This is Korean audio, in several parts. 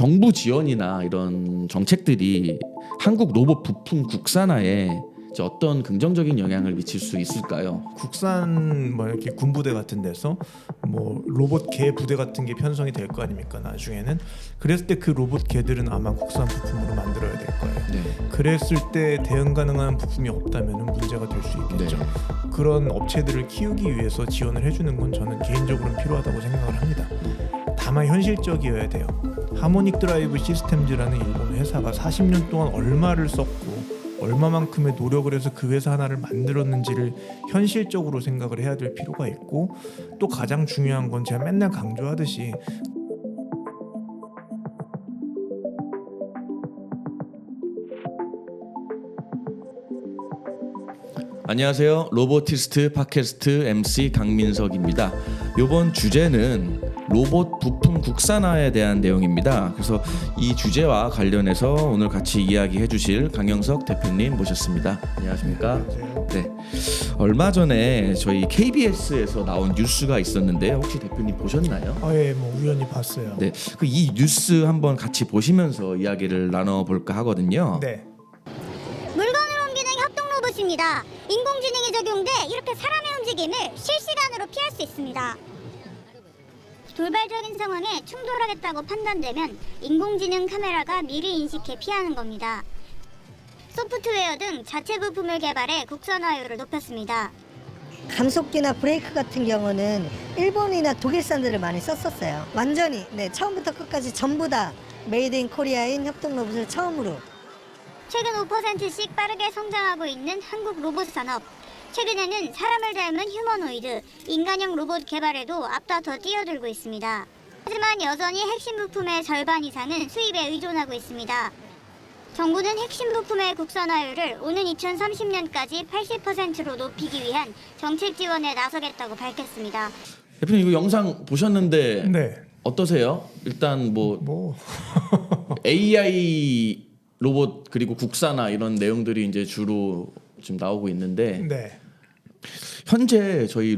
정부 지원이나 이런 정책들이 한국 로봇 부품 국산화에 이제 어떤 긍정적인 영향을 미칠 수 있을까요? 국산 뭐 이렇게 군부대 같은 데서 뭐 로봇 개 부대 같은 게 편성이 될 거 아닙니까 나중에는. 그랬을 때 그 로봇 개들은 아마 국산 부품으로 만들어야 될 거예요. 네. 그랬을 때 대응 가능한 부품이 없다면 문제가 될 수 있겠죠. 네. 그런 업체들을 키우기 위해서 지원을 해주는 건 저는 개인적으로는 필요하다고 생각을 합니다. 다만 현실적이어야 돼요. 하모닉 드라이브 시스템즈라는 일본 회사가 40년 동안 얼마를 썼고 얼마만큼의 노력을 해서 그 회사 하나를 만들었는지를 현실적으로 생각을 해야 될 필요가 있고, 또 가장 중요한 건 제가 맨날 강조하듯이 안녕하세요. 로보티스트 팟캐스트 MC 강민석입니다. 이번 주제는 로봇 부품 국산화에 대한 내용입니다. 그래서 이 주제와 관련해서 오늘 같이 이야기해 주실 강영석 대표님 모셨습니다. 안녕하십니까? 네. 얼마 전에 저희 KBS에서 나온 뉴스가 있었는데요. 혹시 대표님 보셨나요? 예, 뭐 우연히 봤어요. 네. 이 뉴스 한번 같이 보시면서 이야기를 나눠볼까 하거든요. 네. 물건을 옮기는 협동 로봇입니다. 인공지능이 적용돼 이렇게 사람의 움직임을 실시간으로 피할 수 있습니다. 돌발적인 상황에 충돌하겠다고 판단되면 인공지능 카메라가 미리 인식해 피하는 겁니다. 소프트웨어 등 자체 부품을 개발해 국산화율을 높였습니다. 감속기나 브레이크 같은 경우는 일본이나 독일산들을 많이 썼었어요. 완전히 처음부터 끝까지 전부 다 메이드 인 코리아인 협동 로봇을 처음으로. 최근 5%씩 빠르게 성장하고 있는 한국 로봇 산업. 최근에는 사람을 닮은 휴머노이드, 인간형 로봇 개발에도 앞다퉈 뛰어들고 있습니다. 하지만 여전히 핵심 부품의 절반 이상은 수입에 의존하고 있습니다. 정부는 핵심 부품의 국산화율을 오는 2030년까지 80%로 높이기 위한 정책 지원에 나서겠다고 밝혔습니다. 대표님 이거 영상 보셨는데 네. 어떠세요? 일단 뭐 AI 로봇 그리고 국산화 이런 내용들이 이제 주로 지금 나오고 있는데 네. 현재 저희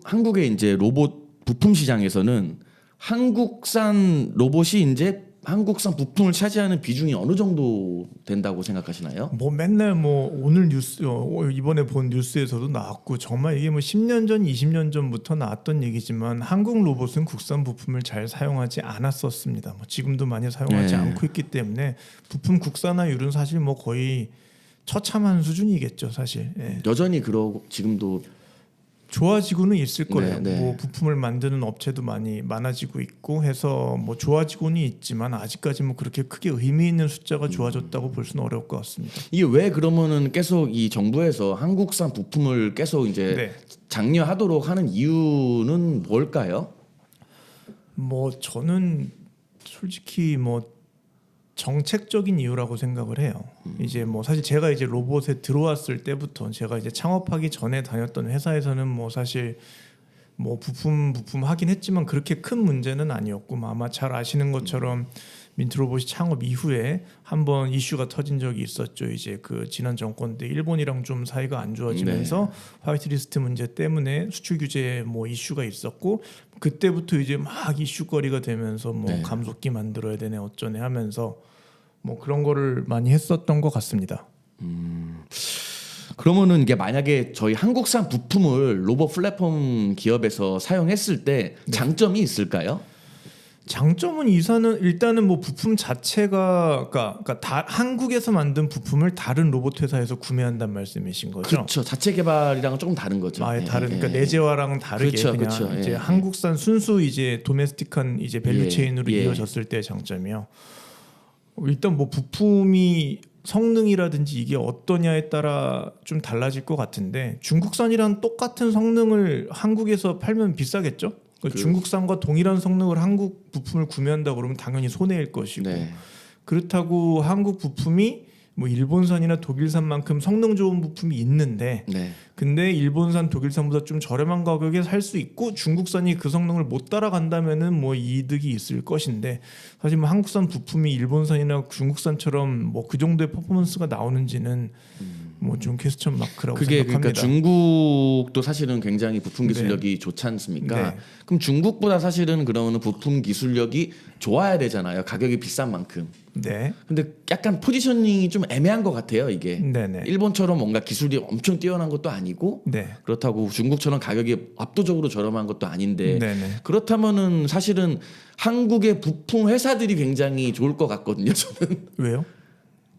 한국의 이제 로봇 부품 시장에서는 한국산 로봇이 이제 한국산 부품을 차지하는 비중이 어느 정도 된다고 생각하시나요? 뭐 맨날 뭐 오늘 뉴스 이번에 본 뉴스에서도 나왔고, 정말 이게 뭐 10년 전, 20년 전부터 나왔던 얘기지만 한국 로봇은 국산 부품을 잘 사용하지 않았었습니다. 뭐 지금도 많이 사용하지 네. 않고 있기 때문에 부품 국산화율은 사실 뭐 거의 처참한 수준이겠죠, 사실. 예. 여전히 그러고 지금도 좋아지고는 있을 거예요. 네. 뭐 부품을 만드는 업체도 많아지고 있고 해서 뭐 좋아지고는 있지만 아직까지 뭐 그렇게 크게 의미 있는 숫자가 좋아졌다고 볼 수는 어려울 것 같습니다. 이게 왜 그러면은 계속 이 정부에서 한국산 부품을 계속 이제 네. 장려하도록 하는 이유는 뭘까요? 뭐 저는 솔직히 뭐 정책적인 이유라고 생각을 해요. 이제 뭐 사실 제가 이제 로봇에 들어왔을 때부터, 제가 이제 창업하기 전에 다녔던 회사에서는 뭐 사실 뭐 부품 하긴 했지만 그렇게 큰 문제는 아니었고, 뭐 아마 잘 아시는 것처럼 민트로봇이 창업 이후에 한번 이슈가 터진 적이 있었죠. 이제 그 지난 정권 때 일본이랑 좀 사이가 안 좋아지면서 화이트리스트 문제 때문에 수출 규제 뭐 이슈가 있었고, 그때부터 이제 막 이슈거리가 되면서 뭐 네. 감속기 만들어야 되네 어쩌네 하면서 뭐 그런 거를 많이 했었던 것 같습니다. 그러면은 이게 만약에 저희 한국산 부품을 로봇 플랫폼 기업에서 사용했을 때 장점이 있을까요? 장점은 일단은 뭐 부품 자체가 그러니까 다 한국에서 만든 부품을 다른 로봇 회사에서 구매한단 말씀이신 거죠? 그렇죠. 자체 개발이랑은 조금 다른 거죠. 아예 다른, 예, 그러니까 예. 내재화랑은 다르게 그렇죠, 그냥 그렇죠. 이제 예, 한국산 순수 이제 도메스틱한 이제 밸류 예, 체인으로 예. 이어졌을 때의 장점이요. 일단 뭐 부품이 성능이라든지 이게 어떠냐에 따라 좀 달라질 것 같은데, 중국산이랑 똑같은 성능을 한국에서 팔면 비싸겠죠? 그러니까 중국산과 동일한 성능을 한국 부품을 구매한다 그러면 당연히 손해일 것이고, 네. 그렇다고 한국 부품이 뭐 일본산이나 독일산만큼 성능 좋은 부품이 있는데, 네. 근데 일본산 독일산보다 좀 저렴한 가격에 살 수 있고 중국산이 그 성능을 못 따라간다면은 뭐 이득이 있을 것인데, 사실 뭐 한국산 부품이 일본산이나 중국산처럼 뭐 그 정도의 퍼포먼스가 나오는지는 뭐 좀 퀘스천 마크라고 그게 생각합니다. 그러니까 중국도 사실은 굉장히 부품 기술력이 좋지 않습니까? 네. 그럼 중국보다 사실은 그러면 부품 기술력이 좋아야 되잖아요. 가격이 비싼 만큼. 네. 근데 약간 포지셔닝이 좀 애매한 것 같아요. 이게 네네. 일본처럼 뭔가 기술이 엄청 뛰어난 것도 아니고 네. 그렇다고 중국처럼 가격이 압도적으로 저렴한 것도 아닌데 네네. 그렇다면은 사실은 한국의 부품 회사들이 굉장히 좋을 것 같거든요. 저는 왜요?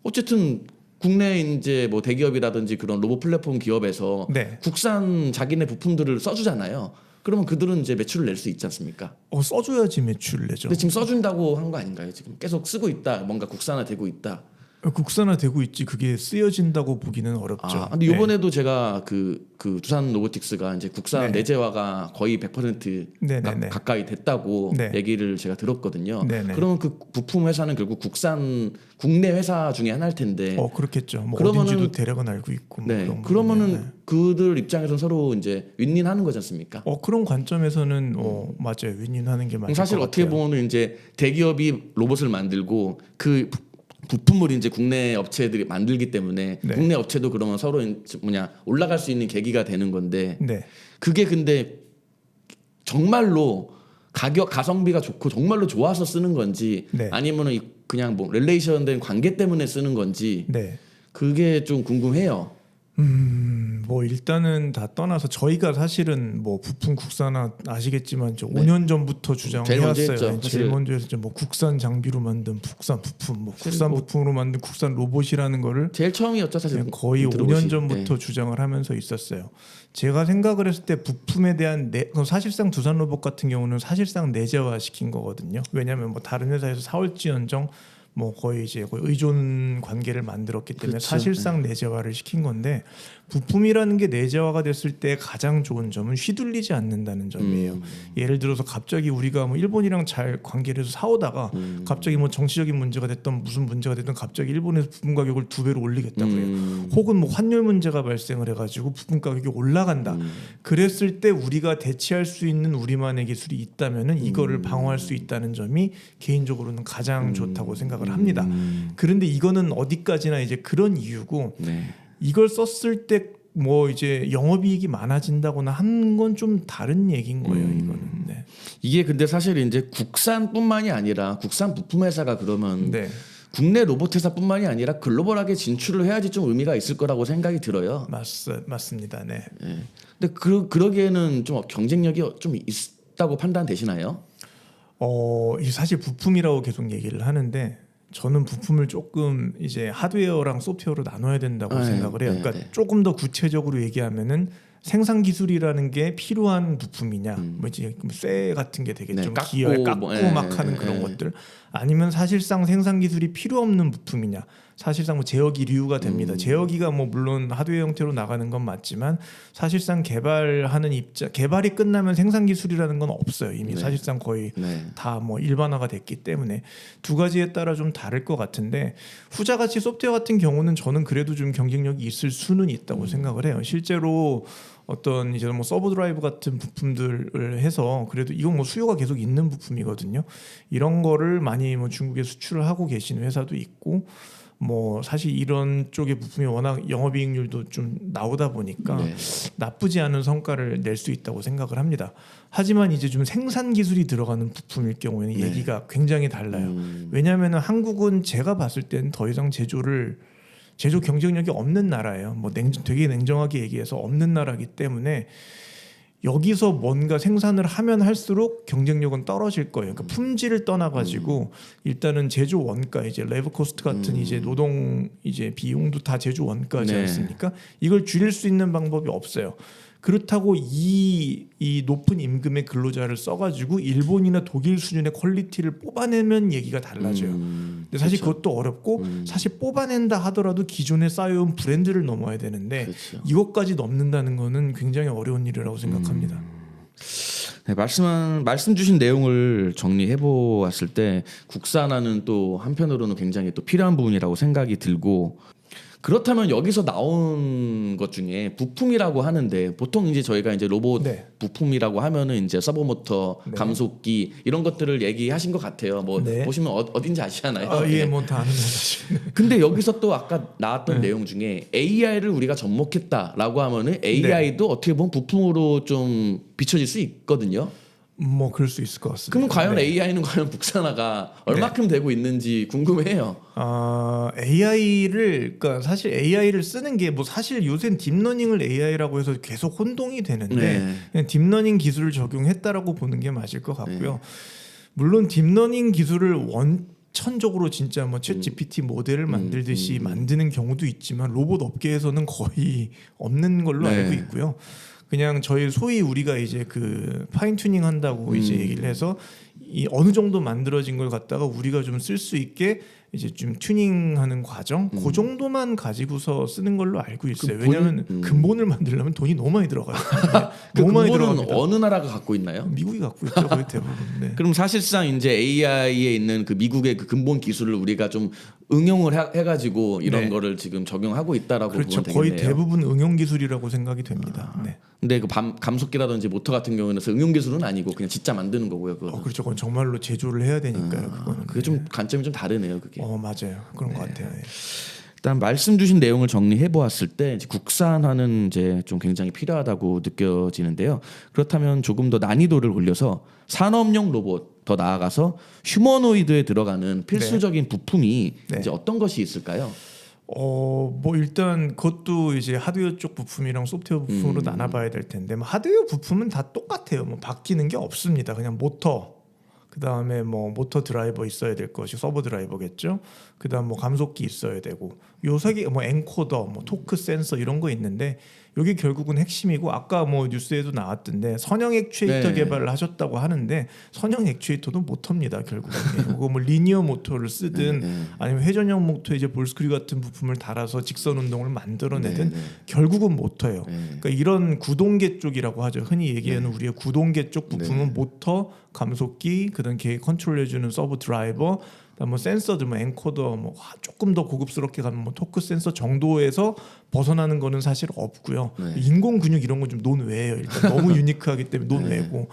어쨌든 국내 이제 뭐 대기업이라든지 그런 로봇 플랫폼 기업에서 네. 국산 자기네 부품들을 써주잖아요. 그러면 그들은 이제 매출을 낼 수 있지 않습니까? 써줘야지 매출을 내죠. 근데 지금 써준다고 한 거 아닌가요? 지금 계속 쓰고 있다, 뭔가 국산화되고 있다. 국산화되고 있지 그게 쓰여진다고 보기는 어렵죠. 아, 근데 이번에도 제가 그 두산 로보틱스가 이제 국산 네. 내재화가 거의 100% 네네네. 가까이 됐다고 네. 얘기를 제가 들었거든요. 네네. 그러면 그 부품 회사는 결국 국내 회사 중에 하나일 텐데. 그렇겠죠. 뭐 그러면은- 어딘지도 대략은 알고 있고. 뭐 네. 그런 그러면은 부분이요. 네. 그들 입장에서는 서로 이제 윈윈하는 거지 않습니까? 그런 관점에서는 맞아요. 윈윈하는 게 맞을 그럼 사실 것 어떻게 같아요. 보면 이제 대기업이 로봇을 만들고 그 부품을 이제 국내 업체들이 만들기 때문에 네. 국내 업체도 그러면 서로 올라갈 수 있는 계기가 되는 건데 네. 그게 근데 정말로 가성비가 좋고 정말로 좋아서 쓰는 건지 네. 아니면은 그냥 뭐 릴레이션된 관계 때문에 쓰는 건지 네. 그게 좀 궁금해요. 뭐 일단은 다 떠나서 저희가 사실은 뭐 부품 국산화 아시겠지만 저 네. 5년 전부터 주장을 제일 먼저 해왔어요. 했죠, 제일 사실. 먼저 해서 뭐 국산 장비로 만든 국산 부품, 뭐 국산 뭐- 부품으로 만든 국산 로봇이라는 거를 제일 처음이었죠 사실. 그냥 거의 들어보시- 5년 전부터 주장을 하면서 있었어요. 제가 생각을 했을 때 부품에 대한 그럼 사실상 두산 로봇 같은 경우는 사실상 내재화 시킨 거거든요. 왜냐하면 뭐 다른 회사에서 사올지언정 뭐 거의 의존 관계를 만들었기 때문에 그렇죠. 사실상 내재화를 시킨 건데 부품이라는 게 내재화가 됐을 때 가장 좋은 점은 휘둘리지 않는다는 점이에요. 예를 들어서 갑자기 우리가 뭐 일본이랑 잘 관계를 해서 사오다가 갑자기 뭐 정치적인 문제가 됐던 무슨 문제가 됐던 갑자기 일본에서 부품 가격을 2배로 올리겠다 그래요. 혹은 뭐 환율 문제가 발생을 해가지고 부품 가격이 올라간다. 그랬을 때 우리가 대체할 수 있는 우리만의 기술이 있다면은 이거를 방어할 수 있다는 점이 개인적으로는 가장 좋다고 생각을 합니다. 그런데 이거는 어디까지나 이제 그런 이유고 네. 이걸 썼을 때 뭐 이제 영업이익이 많아진다거나 하는 건 좀 다른 얘기인 거예요. 이거는. 네. 이게 근데 사실 이제 국산뿐만이 아니라 국산 부품 회사가 그러면 네. 국내 로봇 회사뿐만이 아니라 글로벌하게 진출을 해야지 좀 의미가 있을 거라고 생각이 들어요. 맞습니다. 네. 예. 근데 그러기에는 좀 경쟁력이 좀 있다고 판단되시나요? 이 사실 부품이라고 계속 얘기를 하는데 저는 부품을 조금 이제 하드웨어랑 소프트웨어로 나눠야 된다고 네, 생각을 해요. 네, 그러니까 네. 조금 더 구체적으로 얘기하면은 생산 기술이라는 게 필요한 부품이냐, 뭐 이제 쇠 같은 게 되게 네, 좀 깎고 기어에 깎고 뭐, 막 하는 그런 예. 것들, 아니면 사실상 생산 기술이 필요 없는 부품이냐, 사실상 뭐 제어기류가 됩니다. 제어기가 뭐 물론 하드웨어 형태로 나가는 건 맞지만 사실상 개발이 끝나면 생산 기술이라는 건 없어요. 이미 네. 사실상 거의 네. 다 뭐 일반화가 됐기 때문에 두 가지에 따라 좀 다를 것 같은데 후자같이 소프트웨어 같은 경우는 저는 그래도 좀 경쟁력이 있을 수는 있다고 생각을 해요. 실제로 어떤 이제 뭐 서브 드라이브 같은 부품들을 해서 그래도 이건 뭐 수요가 계속 있는 부품이거든요. 이런 거를 많이 뭐 중국에 수출을 하고 계신 회사도 있고 뭐 사실 이런 쪽의 부품이 워낙 영업이익률도 좀 나오다 보니까 네. 나쁘지 않은 성과를 낼 수 있다고 생각을 합니다. 하지만 이제 좀 생산 기술이 들어가는 부품일 경우에는 네. 얘기가 굉장히 달라요. 왜냐하면 한국은 제가 봤을 때는 더 이상 제조 경쟁력이 없는 나라예요. 뭐 되게 냉정하게 얘기해서 없는 나라이기 때문에 여기서 뭔가 생산을 하면 할수록 경쟁력은 떨어질 거예요. 그러니까 품질을 떠나가지고 일단은 제조 원가 이제 레버 코스트 같은 이제 노동 이제 비용도 다 제조 원가지 네. 않습니까? 이걸 줄일 수 있는 방법이 없어요. 그렇다고 이 높은 임금의 근로자를 써가지고 일본이나 독일 수준의 퀄리티를 뽑아내면 얘기가 달라져요. 근데 사실 그것도 어렵고 사실 뽑아낸다 하더라도 기존에 쌓여온 브랜드를 넘어야 되는데 그렇죠. 이것까지 넘는다는 거는 굉장히 어려운 일이라고 생각합니다. 네, 말씀 주신 내용을 정리해 보았을 때 국산화는 또 한편으로는 굉장히 또 필요한 부분이라고 생각이 들고 그렇다면 여기서 나온 것 중에 부품이라고 하는데 보통 이제 저희가 이제 로봇 네. 부품이라고 하면은 이제 서버모터, 네. 감속기 이런 것들을 얘기하신 것 같아요. 뭐 네. 보시면 어딘지 아시잖아요. 아, 예, 예. 뭐 다 아는 사실. 근데 여기서 또 아까 나왔던 네. 내용 중에 AI를 우리가 접목했다라고 하면은 AI도 어떻게 보면 부품으로 좀 비춰질 수 있거든요. 뭐 그럴 수 있을 것 같습니다. 그럼 과연 네. AI는 과연 국산화가 얼마큼 되고 있는지 궁금해요. AI를 그러니까 사실 AI를 쓰는 게 뭐 사실 요새는 딥러닝을 AI라고 해서 계속 혼동이 되는데 네. 그냥 딥러닝 기술을 적용했다라고 보는 게 맞을 것 같고요. 네. 물론 딥러닝 기술을 원천적으로 진짜 뭐 챗 GPT 모델을 만들듯이 만드는 경우도 있지만 로봇 업계에서는 거의 없는 걸로 네. 알고 있고요. 그냥 저희 소위 우리가 이제 그 파인 튜닝 한다고 이제 얘기를 해서 이 어느 정도 만들어진 걸 갖다가 우리가 좀 쓸 수 있게 이제 좀 튜닝하는 과정 그 정도만 가지고서 쓰는 걸로 알고 있어요. 그 본- 왜냐하면 근본을 만들려면 돈이 너무 많이 들어가요. 그 너무 많이 근본은 들어갑니다. 어느 나라가 갖고 있나요? 미국이 갖고 있죠, 거의 대부분. 네. 그럼 사실상 이제 AI에 있는 그 미국의 그 근본 기술을 우리가 좀 응용을 해가지고 이런 네. 거를 지금 적용하고 있다라고 그렇죠. 보면 거의 되겠네요. 대부분 응용 기술이라고 생각이 됩니다. 네. 근데 그 감속기라든지 모터 같은 경우는 응용 기술은 아니고 그냥 진짜 만드는 거고요. 그거는. 그렇죠. 그건 정말로 제조를 해야 되니까요. 그거는. 그게 좀 관점이 좀 다르네요. 그게. 맞아요. 그런 것 같아요. 예. 일단 말씀 주신 내용을 정리해 보았을 때 이제 국산화는 이제 좀 굉장히 필요하다고 느껴지는데요. 그렇다면 조금 더 난이도를 올려서 산업용 로봇 더 나아가서 휴머노이드에 들어가는 필수적인 부품이 네. 이제 어떤 것이 있을까요? 뭐 일단 그것도 이제 하드웨어 쪽 부품이랑 소프트웨어 부품으로 나눠봐야 될 텐데 뭐 하드웨어 부품은 다 똑같아요. 뭐 바뀌는 게 없습니다. 그냥 모터, 그 다음에 뭐 모터 드라이버 있어야 될 것이 서버 드라이버겠죠. 그 다음 뭐 감속기 있어야 되고 요새기 뭐 엔코더, 뭐 토크 센서 이런 거 있는데 여기 결국은 핵심이고 아까 뭐 뉴스에도 나왔던데 선형 액추에이터 네. 개발을 하셨다고 하는데 선형 액추에이터도 모터입니다. 결국은 그거 뭐 리니어 모터를 쓰든 아니면 회전형 모터에 이제 볼스크류 같은 부품을 달아서 직선 운동을 만들어내든 결국은 모터예요. 그러니까 이런 구동계 쪽이라고 하죠. 흔히 얘기하는 우리의 구동계 쪽 부품은 모터, 감속기, 그다음 계 컨트롤해주는 서버 드라이버, 뭐 센서들, 뭐 엔코더, 뭐 조금 더 고급스럽게 가면 뭐 토크 센서 정도에서 벗어나는 거는 사실 없고요. 인공 근육 이런 건 좀 논외예요. 일단 너무 유니크하기 때문에 논외고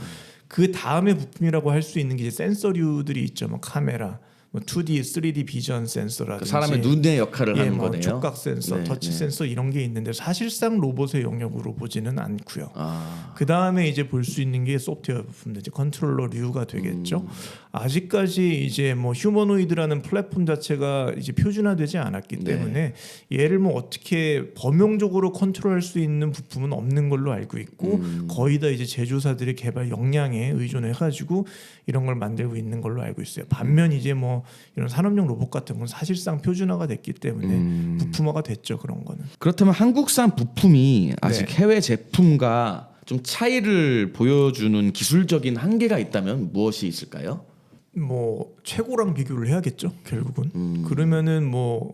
그 다음에 부품이라고 할 수 있는 게 이제 센서류들이 있죠. 뭐 카메라, 뭐 2D, 3D 비전 센서라든지 사람의 눈의 역할을 하는 뭐 거네요. 촉각 센서, 네, 터치 네. 센서 이런 게 있는데 사실상 로봇의 영역으로 보지는 않고요. 아, 그 다음에 이제 볼 수 있는 게 소프트웨어 부품들, 이제 컨트롤러류가 되겠죠. 아직까지 이제 뭐 휴머노이드라는 플랫폼 자체가 이제 표준화되지 않았기 때문에 얘를 뭐 어떻게 범용적으로 컨트롤할 수 있는 부품은 없는 걸로 알고 있고 거의 다 이제 제조사들의 개발 역량에 의존해가지고 이런 걸 만들고 있는 걸로 알고 있어요. 반면 이제 뭐 이런 산업용 로봇 같은 건 사실상 표준화가 됐기 때문에 부품화가 됐죠. 그런 거는. 그렇다면 한국산 부품이 아직 네. 해외 제품과 좀 차이를 보여주는 기술적인 한계가 있다면 무엇이 있을까요? 뭐 최고랑 비교를 해야겠죠. 결국은. 그러면은 뭐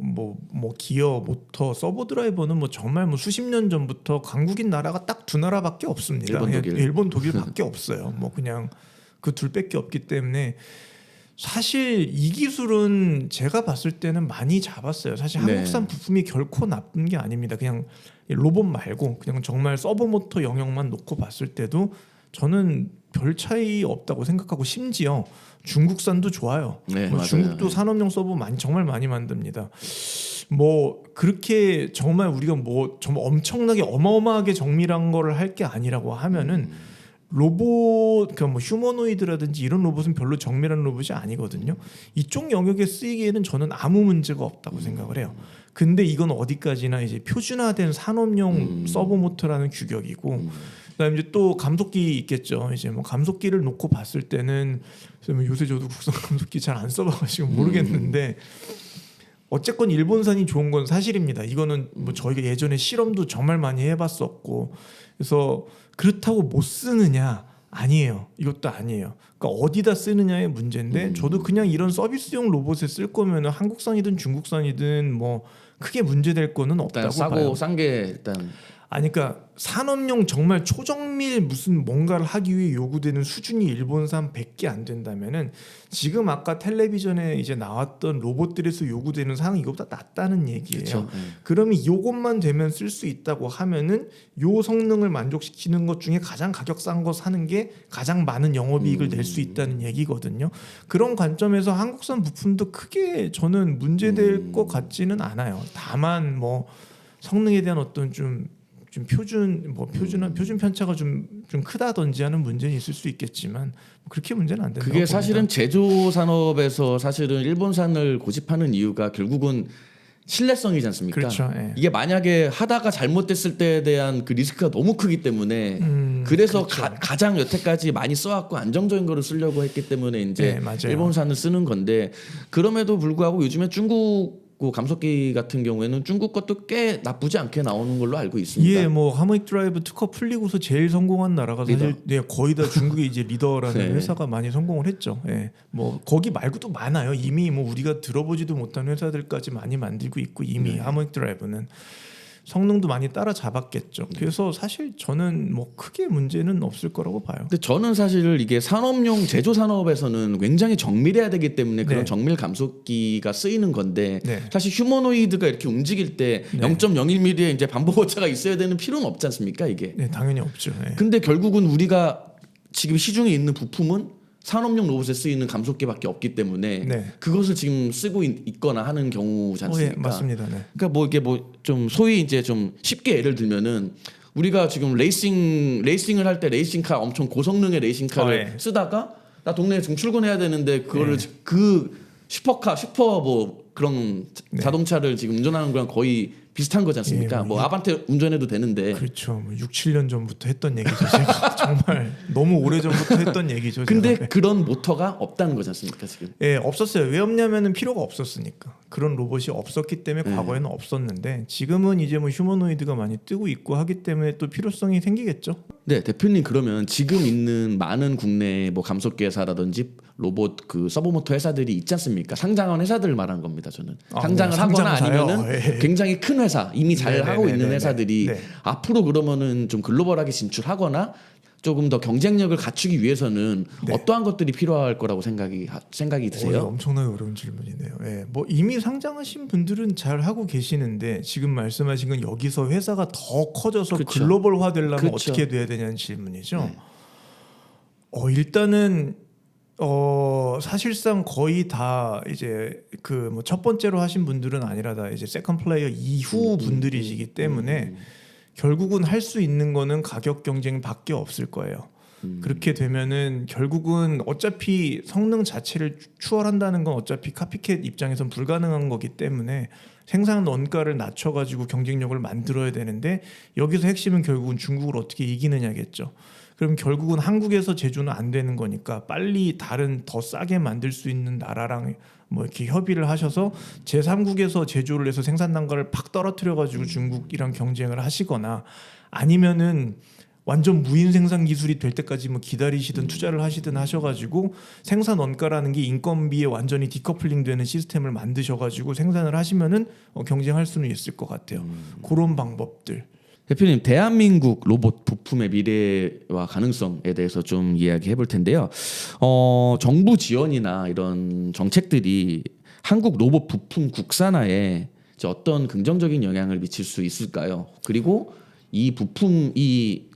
기어, 모터, 서버 드라이버는 뭐 정말 뭐 수십 년 전부터 강국인 나라가 딱 두 나라밖에 없습니다. 일본, 독일. 일본, 독일밖에 없어요. 뭐 그냥 그 둘밖에 없기 때문에 사실 이 기술은 제가 봤을 때는 많이 잡았어요. 사실 네. 한국산 부품이 결코 나쁜 게 아닙니다. 그냥 로봇 말고 그냥 정말 서버 모터 영역만 놓고 봤을 때도 저는 별 차이 없다고 생각하고 심지어 중국산도 좋아요. 네, 뭐 맞아요. 중국도 네. 산업용 서버 정말 많이 만듭니다. 뭐 그렇게 정말 우리가 뭐 정말 엄청나게 어마어마하게 정밀한 거를 할 게 아니라고 하면은 로봇, 그러니까 뭐 휴머노이드라든지 이런 로봇은 별로 정밀한 로봇이 아니거든요. 이쪽 영역에 쓰이기에는 저는 아무 문제가 없다고 생각을 해요. 근데 이건 어디까지나 이제 표준화된 산업용 서버 모터라는 규격이고, 그다음에 이제 또 감속기 있겠죠. 이제 뭐 감속기를 놓고 봤을 때는 요새 저도 국산 감속기 잘 안 써봐가지고 모르겠는데. 어쨌건 일본산이 좋은 건 사실입니다. 이거는 뭐 저희가 예전에 실험도 정말 많이 해봤었고, 그래서 그렇다고 못 쓰느냐 아니에요. 이것도 아니에요. 그러니까 어디다 쓰느냐의 문제인데 저도 그냥 이런 서비스용 로봇에 쓸 거면 한국산이든 중국산이든 뭐 크게 문제될 거는 일단 없다고 싸고 봐요. 싼 게 일단 아니 그러니까 산업용 정말 초정밀 무슨 뭔가를 하기 위해 요구되는 수준이 일본산 100개 안 된다면은 지금 아까 텔레비전에 이제 나왔던 로봇들에서 요구되는 사항이 이거보다 낫다는 얘기예요. 그쵸. 그러면 이것만 되면 쓸 수 있다고 하면은 요 성능을 만족시키는 것 중에 가장 가격 싼 거 사는 게 가장 많은 영업이익을 낼 수 있다는 얘기거든요. 그런 관점에서 한국산 부품도 크게 저는 문제될 것 같지는 않아요. 다만 뭐 성능에 대한 어떤 좀 표준 편차가 좀 크다든지 하는 문제는 있을 수 있겠지만 그렇게 문제는 안 된다고 그게 봅니다. 사실은 제조 산업에서 사실은 일본산을 고집하는 이유가 결국은 신뢰성이지 않습니까? 그렇죠. 예. 이게 만약에 하다가 잘못됐을 때에 대한 그 리스크가 너무 크기 때문에 그래서 그렇죠. 가장 여태까지 많이 써왔고 안정적인 거를 쓰려고 했기 때문에 이제 네, 맞아요. 일본산을 쓰는 건데 그럼에도 불구하고 요즘에 중국 감속기 같은 경우에는 중국 것도 꽤 나쁘지 않게 나오는 걸로 알고 있습니다. 예, 뭐 하모닉 드라이브 특허 풀리고서 제일 성공한 나라가 사실 리더. 네, 거의 다 중국의 이제 리더라는 네. 회사가 많이 성공을 했죠. 예, 뭐 거기 말고도 많아요. 이미 뭐 우리가 들어보지도 못한 회사들까지 많이 만들고 있고 이미 하모닉 드라이브는 성능도 많이 따라잡았겠죠. 그래서 사실 저는 뭐 크게 문제는 없을 거라고 봐요. 근데 저는 사실 이게 산업용 제조 산업에서는 굉장히 정밀해야 되기 때문에 그런 네. 정밀 감속기가 쓰이는 건데 네. 사실 휴머노이드가 이렇게 움직일 때 네. 0.01mm의 이제 반복 오차가 있어야 되는 필요는 없지 않습니까 이게? 네, 당연히 없죠. 예. 근데 결국은 우리가 지금 시중에 있는 부품은 산업용 로봇에 쓰이는 감속기밖에 없기 때문에 네. 그것을 지금 쓰고 있거나 하는 경우지 않습니까? 예, 맞습니다. 네. 그러니까 뭐 이게 뭐 좀 소위 이제 좀 쉽게 예를 들면은 우리가 지금 레이싱을 할 때 레이싱카 엄청 고성능의 레이싱카를 예. 쓰다가 나 동네에 지금 출근해야 되는데 그거를 네. 그 슈퍼 뭐 그런 자동차를 지금 운전하는 거랑 거의 비슷한 거지 않습니까? 예, 뭐 아반떼 운전해도 되는데. 그렇죠. 뭐 6, 7년 전부터 했던 얘기죠. 제가 정말 너무 오래 전부터 했던 얘기죠. 근데 제가. 그런 모터가 없다는 거지 않습니까 지금? 예, 없었어요. 왜 없냐면은 필요가 없었으니까. 그런 로봇이 없었기 때문에 과거에는 없었는데 지금은 이제 뭐 휴머노이드가 많이 뜨고 있고 하기 때문에 또 필요성이 생기겠죠. 네, 대표님 그러면 지금 있는 많은 국내 뭐 감속기 회사라든지 로봇 그 서브모터 회사들이 있지 않습니까? 상장한 회사들을 말한 겁니다. 저는 아, 상장을 네, 하거나 상장사요? 아니면은 예. 굉장히 큰 회사 이미 잘 네네네네네. 하고 있는 회사들이 네. 앞으로 그러면은 좀 글로벌하게 진출하거나 조금 더 경쟁력을 갖추기 위해서는 네. 어떠한 것들이 필요할 거라고 생각이 드세요? 엄청나게 어려운 질문이네요. 예, 뭐 이미 상장하신 분들은 잘 하고 계시는데 지금 말씀하신 건 여기서 회사가 더 커져서 그쵸. 글로벌화 되려면 그쵸. 어떻게 돼야 되냐는 질문이죠. 네. 일단은 사실상 거의 다 이제 그 뭐 첫 번째로 하신 분들은 아니라 다 이제 세컨 플레이어 이후 분들이시기 때문에 결국은 할 수 있는 거는 가격 경쟁밖에 없을 거예요. 그렇게 되면은 결국은 어차피 성능 자체를 추월한다는 건 어차피 카피캣 입장에선 불가능한 거기 때문에 생산 원가를 낮춰가지고 경쟁력을 만들어야 되는데 여기서 핵심은 결국은 중국을 어떻게 이기느냐겠죠. 그럼 결국은 한국에서 제조는 안 되는 거니까 빨리 다른 더 싸게 만들 수 있는 나라랑 뭐 이렇게 협의를 하셔서 제3국에서 제조를 해서 생산 단가를 팍 떨어뜨려 가지고 중국이랑 경쟁을 하시거나 아니면은 완전 무인 생산 기술이 될 때까지 뭐 기다리시든 투자를 하시든 하셔가지고 생산 원가라는 게 인건비에 완전히 디커플링 되는 시스템을 만드셔가지고 생산을 하시면은 경쟁할 수는 있을 것 같아요. 그런 방법들. 대표님, 대한민국 로봇 부품의 미래와 가능성에 대해서 좀 이야기해 볼 텐데요. 정부 지원이나 이런 정책들이 한국 로봇 부품 국산화에 이제 어떤 긍정적인 영향을 미칠 수 있을까요? 그리고 이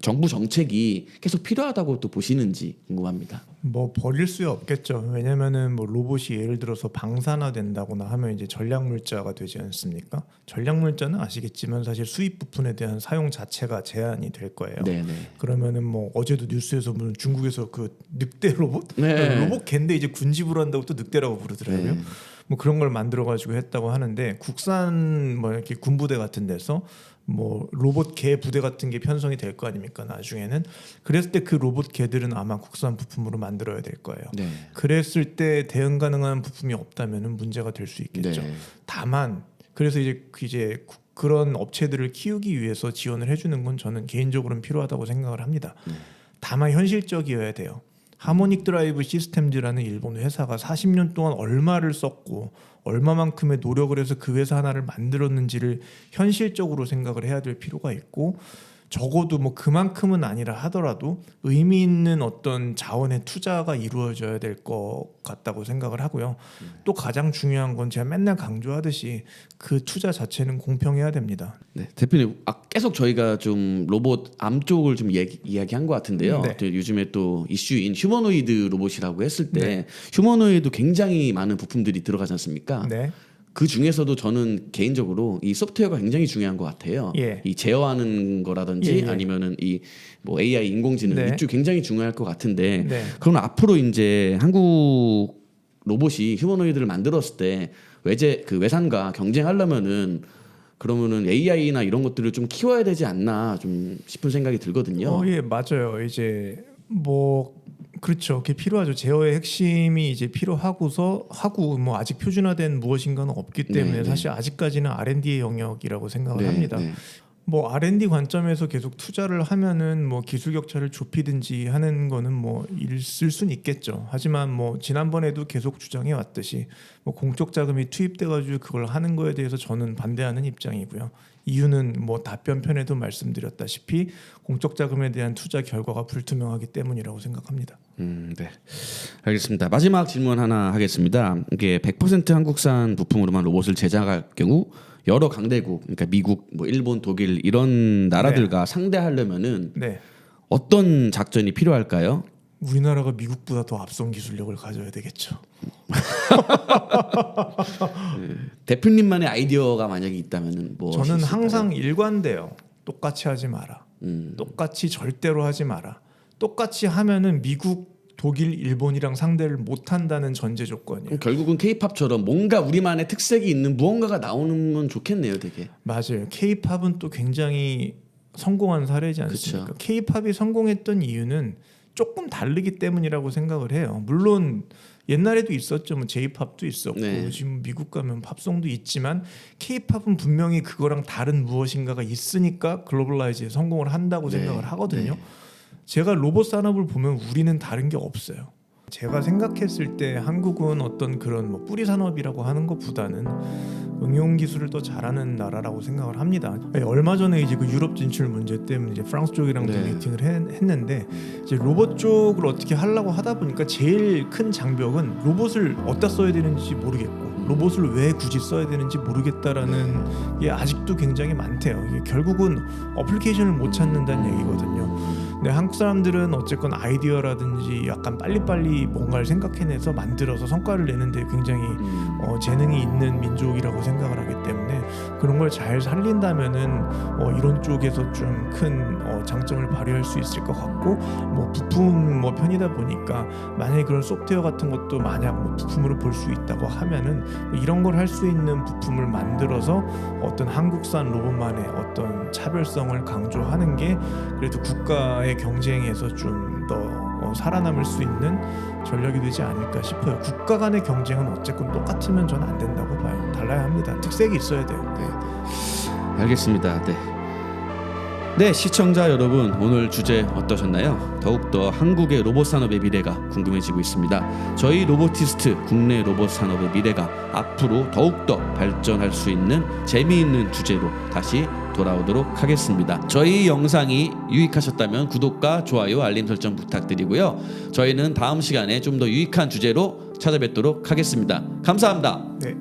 정부 정책이 계속 필요하다고 또 보시는지 궁금합니다. 뭐 버릴 수 없겠죠. 왜냐면은 뭐 로봇이 예를 들어서 방산화 된다거나 하면 이제 전략물자가 되지 않습니까? 전략물자는 아시겠지만 사실 수입 부품에 대한 사용 자체가 제한이 될 거예요. 네네. 그러면은 뭐 어제도 뉴스에서 무슨 중국에서 그 늑대 로봇, 네. 로봇 개인데 이제 군집으로 한다고 또 늑대라고 부르더라고요. 네. 뭐 그런 걸 만들어 가지고 했다고 하는데 국산 뭐 이렇게 군부대 같은 데서 뭐 로봇 개 부대 같은 게 편성이 될 거 아닙니까 나중에는. 그랬을 때 그 로봇 개들은 아마 국산 부품으로 만들어야 될 거예요. 네. 그랬을 때 대응 가능한 부품이 없다면은 문제가 될 수 있겠죠. 네. 다만 그래서 이제 그런 업체들을 키우기 위해서 지원을 해주는 건 저는 개인적으로는 필요하다고 생각을 합니다. 다만 현실적이어야 돼요. 하모닉 드라이브 시스템즈라는 일본 회사가 40년 동안 얼마를 썼고 얼마만큼의 노력을 해서 그 회사 하나를 만들었는지를 현실적으로 생각을 해야 될 필요가 있고, 적어도 뭐 그만큼은 아니라 하더라도 의미 있는 어떤 자원의 투자가 이루어져야 될 것 같다고 생각을 하고요. 또 가장 중요한 건 제가 맨날 강조하듯이 그 투자 자체는 공평해야 됩니다. 네, 대표님 계속 저희가 좀 로봇 암 쪽을 좀 이야기한 것 같은데요. 네. 또 요즘에 또 이슈인 휴머노이드 로봇이라고 했을 때 네. 휴머노이드 굉장히 많은 부품들이 들어가지 않습니까? 네. 그 중에서도 저는 개인적으로 이 소프트웨어가 굉장히 중요한 것 같아요. 예. 이 제어하는 거라든지 예, 예. 아니면은 이 뭐 AI 인공지능 네. 이쪽 굉장히 중요할 것 같은데 네. 그럼 앞으로 이제 한국 로봇이 휴머노이드를 만들었을 때 외산과 경쟁하려면은 그러면은 AI나 이런 것들을 좀 키워야 되지 않나 좀 싶은 생각이 들거든요. 예, 맞아요. 이제 뭐 그렇죠. 그게 필요하죠. 제어의 핵심이 이제 필요하고서 뭐 아직 표준화된 무엇인가는 없기 때문에 네, 네. 사실 아직까지는 R&D의 영역이라고 생각을 네, 합니다. 네. 뭐 R&D 관점에서 계속 투자를 하면은 뭐 기술 격차를 좁히든지 하는 거는 뭐 있을 수는 있겠죠. 하지만 뭐 지난번에도 계속 주장해 왔듯이 뭐 공적 자금이 투입돼 가지고 그걸 하는 거에 대해서 저는 반대하는 입장이고요. 이유는 뭐 답변 편에도 말씀드렸다시피 공적 자금에 대한 투자 결과가 불투명하기 때문이라고 생각합니다. 네. 알겠습니다. 마지막 질문 하나 하겠습니다. 이게 100% 한국산 부품으로만 로봇을 제작할 경우 여러 강대국, 그러니까 미국, 뭐 일본, 독일 이런 나라들과 상대하려면은 네. 어떤 작전이 필요할까요? 우리나라가 미국보다 더 앞선 기술력을 가져야 되겠죠. 대표님만의 아이디어가 만약에 있다면은 뭐 저는 하실 수 있을까요? 항상 일관돼요. 똑같이 하지 마라. 똑같이 절대로 하지 마라. 똑같이 하면은 미국, 독일, 일본이랑 상대를 못 한다는 전제 조건이에요. 그럼 결국은 K-팝처럼 뭔가 우리만의 특색이 있는 무언가가 나오면 좋겠네요, 되게. 맞아요. K-팝은 또 굉장히 성공한 사례지 않습니까? 그쵸. K-팝이 성공했던 이유는 조금 다르기 때문이라고 생각을 해요. 물론 옛날에도 있었죠. 뭐 J-팝도 있었고 네. 지금 미국 가면 팝송도 있지만 K-팝은 분명히 그거랑 다른 무엇인가가 있으니까 글로벌라이즈에 성공을 한다고 네. 생각을 하거든요. 네. 제가 로봇 산업을 보면 우리는 다른 게 없어요. 제가 생각했을 때 한국은 어떤 그런 뭐 뿌리 산업이라고 하는 것보다는 응용 기술을 더 잘하는 나라라고 생각을 합니다. 얼마 전에 이제 그 유럽 진출 문제 때문에 이제 프랑스 쪽이랑도 네. 미팅을 했는데 이제 로봇 쪽을 어떻게 하려고 하다 보니까 제일 큰 장벽은 로봇을 어디다 써야 되는지 모르겠고 로봇을 왜 굳이 써야 되는지 모르겠다라는 게 아직도 굉장히 많대요. 이게 결국은 어플리케이션을 못 찾는다는 얘기거든요. 근데 한국 사람들은 어쨌건 아이디어라든지 약간 빨리빨리 뭔가를 생각해내서 만들어서 성과를 내는데 굉장히 재능이 있는 민족이라고 생각을 하기 때문에 그런 걸 잘 살린다면은 이런 쪽에서 좀 큰 장점을 발휘할 수 있을 것 같고 뭐 부품 뭐 편이다 보니까 만약에 그런 소프트웨어 같은 것도 만약 뭐 부품으로 볼 수 있다고 하면은 이런 걸 할 수 있는 부품을 만들어서 어떤 한국산 로봇만의 어떤 차별성을 강조하는 게 그래도 국가의 경쟁에서 좀 더 살아남을 수 있는 전략이 되지 않을까 싶어요. 국가 간의 경쟁은 어쨌건 똑같으면 저는 안 된다고 봐요. 달라야 합니다. 특색이 있어야 돼요. 알겠습니다. 네. 네, 시청자 여러분, 오늘 주제 어떠셨나요? 더욱더 한국의 로봇 산업의 미래가 궁금해지고 있습니다. 저희 로보티스트 국내 로봇 산업의 미래가 앞으로 더욱더 발전할 수 있는 재미있는 주제로 다시 돌아오도록 하겠습니다. 저희 영상이 유익하셨다면 구독과 좋아요, 알림 설정 부탁드리고요. 저희는 다음 시간에 좀 더 유익한 주제로 찾아뵙도록 하겠습니다. 감사합니다. 네.